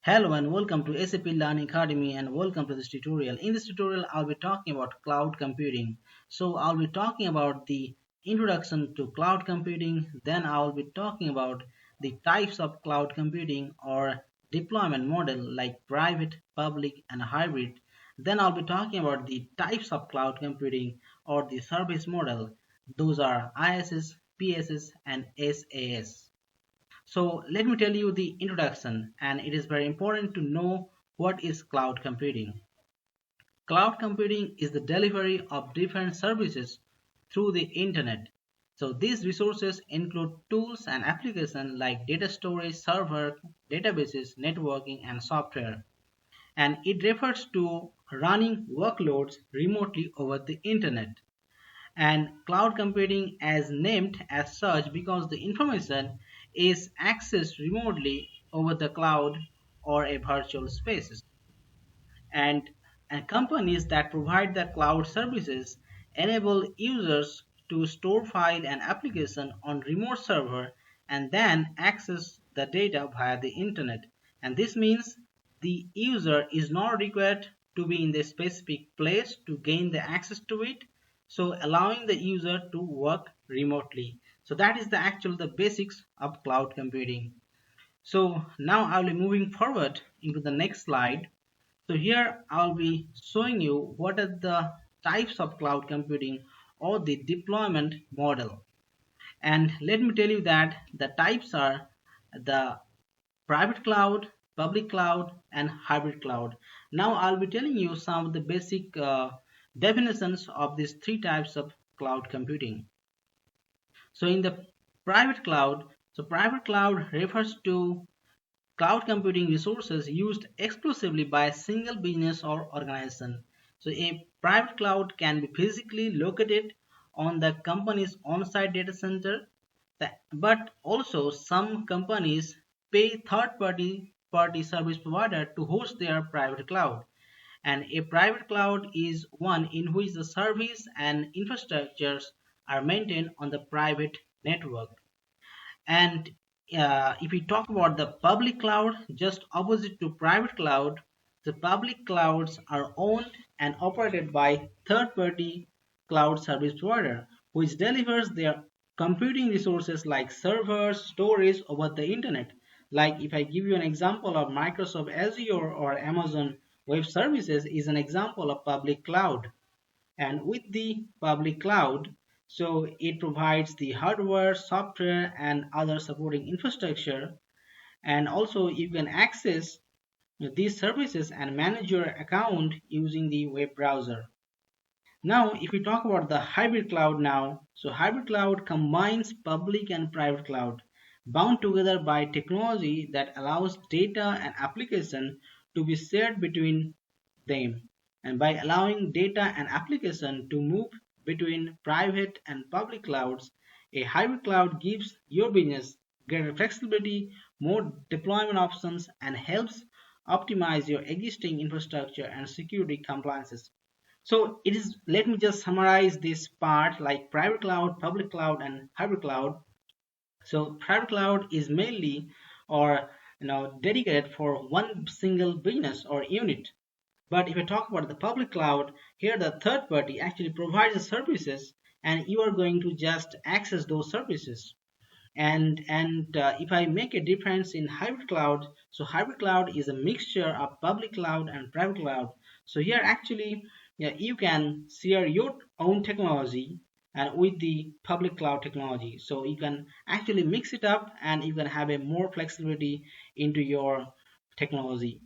Hello and welcome to SAP Learning Academy and welcome to this tutorial. In this tutorial, I'll be talking about cloud computing. So I'll be talking about the introduction to cloud computing. Then I'll be talking about the types of cloud computing or deployment model like private, public, and hybrid. Then I'll be talking about the types of cloud computing or the service model. Those are IaaS, PaaS, and SaaS. So let me tell you the introduction, and it is very important to know what is cloud computing. Cloud computing is the delivery of different services through the internet. So these resources include tools and applications like data storage, server, databases, networking, and software. And it refers to running workloads remotely over the internet. And cloud computing is named as such because the information is accessed remotely over the cloud or a virtual spaces. And, and companies that provide the cloud services enable users to store file and application on remote server and then access the data via the internet. And this means the user is not required to be in the specific place to gain the access to it, so allowing the user to work remotely. So that is the basics of cloud computing. So now I'll be moving forward into the next slide. So here I'll be showing you what are the types of cloud computing or the deployment model. And let me tell you that the types are the private cloud, public cloud, and hybrid cloud. Now I'll be telling you some of the basic definitions of these three types of cloud computing. So in the private cloud, private cloud refers to cloud computing resources used exclusively by a single business or organization. So a private cloud can be physically located on the company's on-site data center, but also some companies pay third-party service provider to host their private cloud. And a private cloud is one in which the service and infrastructures are maintained on the private network. And if we talk about the public cloud, just opposite to private cloud, the public clouds are owned and operated by third-party cloud service provider, which delivers their computing resources like servers, storage over the internet. Like if I give you an example of Microsoft Azure or Amazon Web Services is an example of public cloud. And with the public cloud, so it provides the hardware, software, and other supporting infrastructure. And also you can access these services and manage your account using the web browser. Now, if we talk about the hybrid cloud now, so hybrid cloud combines public and private cloud bound together by technology that allows data and application to be shared between them. And by allowing data and application to move between private and public clouds, a hybrid cloud gives your business greater flexibility, more deployment options, and helps optimize your existing infrastructure and security compliances. So let me just summarize this part like private cloud, public cloud, and hybrid cloud. So private cloud is mainly or dedicated for one single business or unit. But if I talk about the public cloud, here the third party actually provides the services and you are going to just access those services. And if I make a difference in hybrid cloud, so hybrid cloud is a mixture of public cloud and private cloud. So here actually you can share your own technology and with the public cloud technology. So you can actually mix it up and you can have a more flexibility into your technology.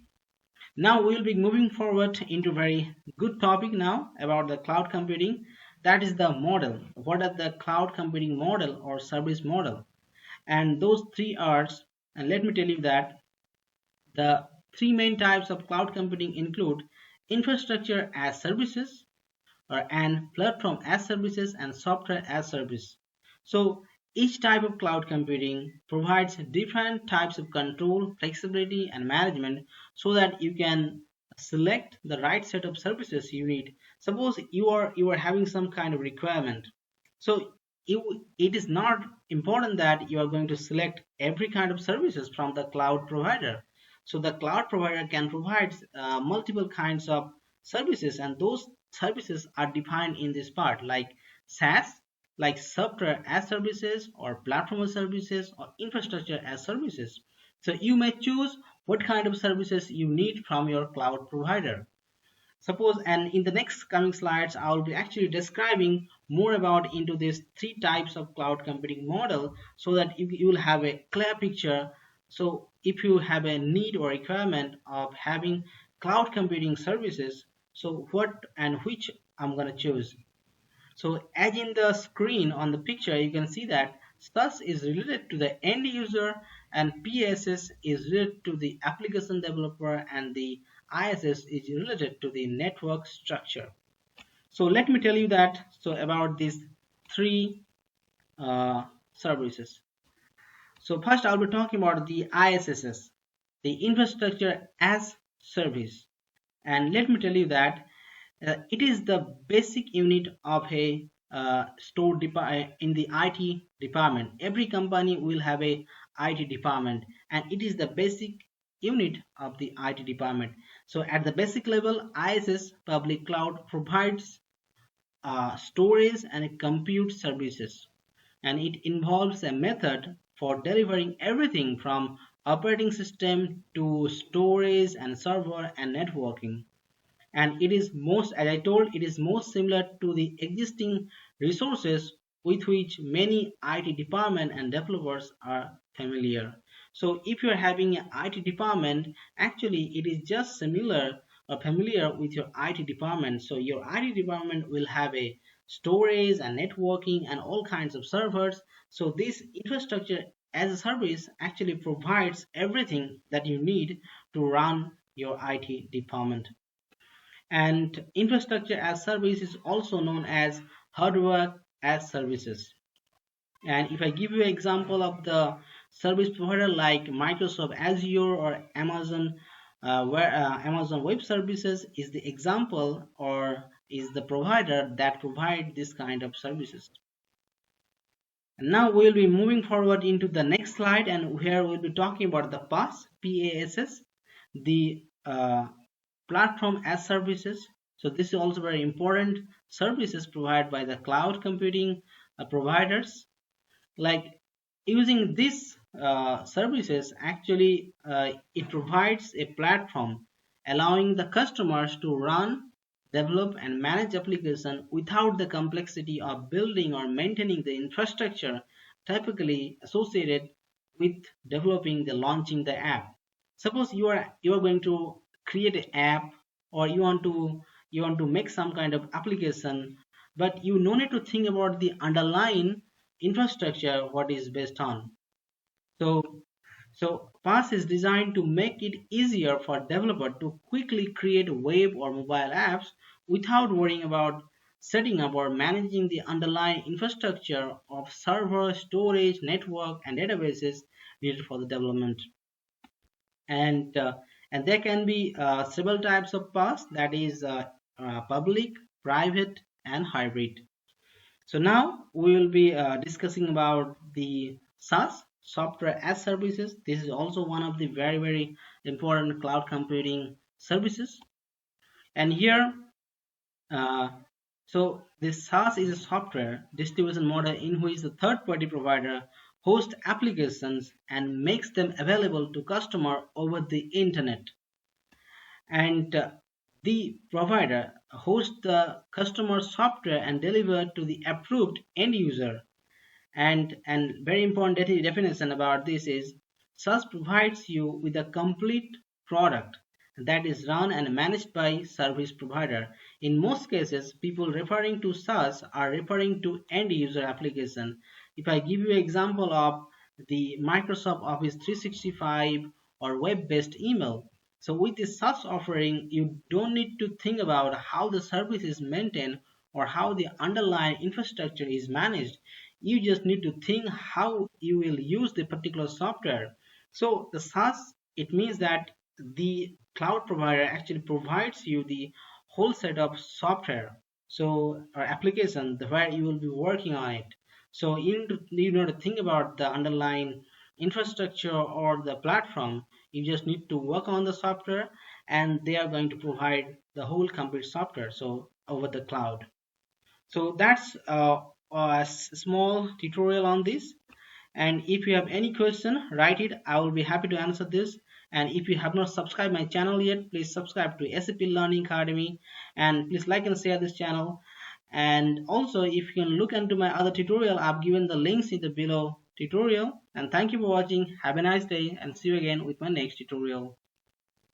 Now we will be moving forward into a very good topic now about the cloud computing. That is the model. What are the cloud computing model or service model? And those three R's, and let me tell you that the three main types of cloud computing include infrastructure as services and platform as services and software as service. So each type of cloud computing provides different types of control, flexibility, and management so that you can select the right set of services you need. Suppose you are having some kind of requirement. So it is not important that you are going to select every kind of services from the cloud provider. So the cloud provider can provide multiple kinds of services, and those services are defined in this part, like SaaS, like software as services, or platform as services, or infrastructure as services. So you may choose what kind of services you need from your cloud provider. Suppose, and in the next coming slides I will be actually describing more about into these three types of cloud computing model, so that you will have a clear picture. So if you have a need or requirement of having cloud computing services, so what and which I'm going to choose. So as in the screen on the picture, you can see that SaaS is related to the end user, and PaaS is related to the application developer, and the IaaS is related to the network structure. So let me tell you that about these three services. So first I'll be talking about the IaaS, the infrastructure as service. And let me tell you that it is the basic unit of a store in the IT department. Every company will have a IT department, and it is the basic unit of the IT department. So at the basic level, IaaS public cloud provides storage and compute services, and it involves a method for delivering everything from operating system to storage and server and networking. And it is most, as I told, it is most similar to the existing resources with which many IT department and developers are familiar. So if you're having an IT department, actually it is just similar or familiar with your IT department. So your IT department will have a storage and networking and all kinds of servers. So this infrastructure as a service actually provides everything that you need to run your IT department. And infrastructure as service is also known as hardware as services. And if I give you an example of the service provider like Microsoft Azure or Amazon, where Amazon Web Services is the example or is the provider that provide this kind of services. And now we'll be moving forward into the next slide, and here we'll be talking about the PaaS, PaaS, the platform as services. So this is also very important services provided by the cloud computing providers. Like using these services, actually it provides a platform allowing the customers to run, develop and manage application without the complexity of building or maintaining the infrastructure typically associated with developing the launching the app. Suppose you are going to create an app, or you want to make some kind of application, but you no need to think about the underlying infrastructure what is based on. So PaaS is designed to make it easier for developer to quickly create web or mobile apps without worrying about setting up or managing the underlying infrastructure of server, storage, network and databases needed for the development. And there can be several types of PaaS, that is public, private and hybrid. So now we will be discussing about the SaaS, software as services. This is also one of the very important cloud computing services. And here so this SaaS is a software distribution model in which the third-party provider hosts applications and makes them available to customer over the internet. And the provider hosts the customer software and deliver to the approved end user. And very important definition about this is SaaS provides you with a complete product that is run and managed by service provider. In most cases, people referring to SaaS are referring to end user application. If I give you an example of the Microsoft Office 365 or web-based email, so with this SaaS offering, you don't need to think about how the service is maintained or how the underlying infrastructure is managed. You just need to think how you will use the particular software. So the SaaS, it means that the cloud provider actually provides you the whole set of software, so or application where you will be working on it. So you need to think about the underlying infrastructure or the platform. You just need to work on the software, and they are going to provide the whole complete software, so over the cloud. So that's a small tutorial on this. And if you have any question, write it. I will be happy to answer this. And if you have not subscribed my channel yet, please subscribe to SAP Learning Academy, and please like and share this channel. And also, if you can look into my other tutorial, I've given the links in the below tutorial. And thank you for watching. Have a nice day, and see you again with my next tutorial.